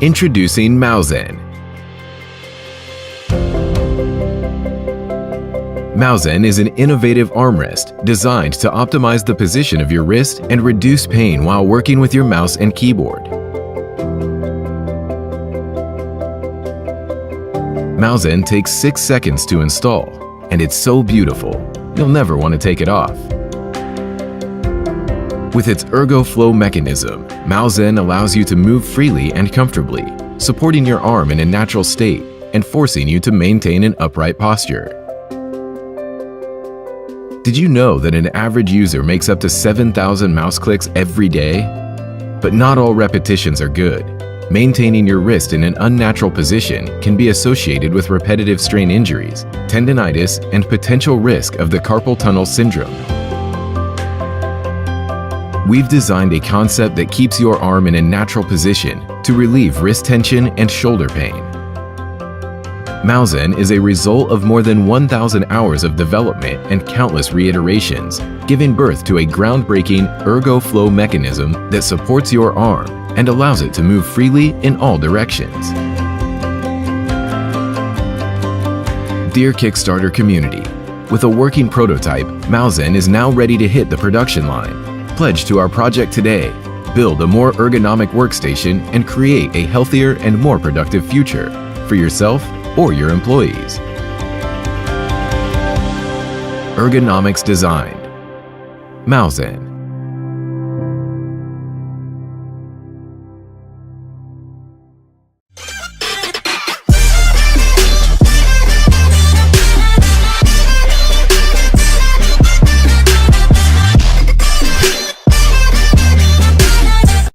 Introducing MOUZEN. MOUZEN is an innovative armrest designed to optimize the position of your wrist and reduce pain while working with your mouse and keyboard. MOUZEN takes 6 seconds to install, and it's so beautiful, you'll never want to take it off. With its ErgoFlow mechanism, MOUZEN allows you to move freely and comfortably, supporting your arm in a natural state and forcing you to maintain an upright posture. Did you know that an average user makes up to 7,000 mouse clicks every day? But not all repetitions are good. Maintaining your wrist in an unnatural position can be associated with repetitive strain injuries, tendinitis, and potential risk of the carpal tunnel syndrome. We've designed a concept that keeps your arm in a natural position to relieve wrist tension and shoulder pain. MOUZEN is a result of more than 1,000 hours of development and countless reiterations, giving birth to a groundbreaking ErgoFlow mechanism that supports your arm and allows it to move freely in all directions. Dear Kickstarter community, with a working prototype, MOUZEN is now ready to hit the production line. Pledge to our project today. Build a more ergonomic workstation and create a healthier and more productive future for yourself or your employees. Ergonomics designed. MOUZEN.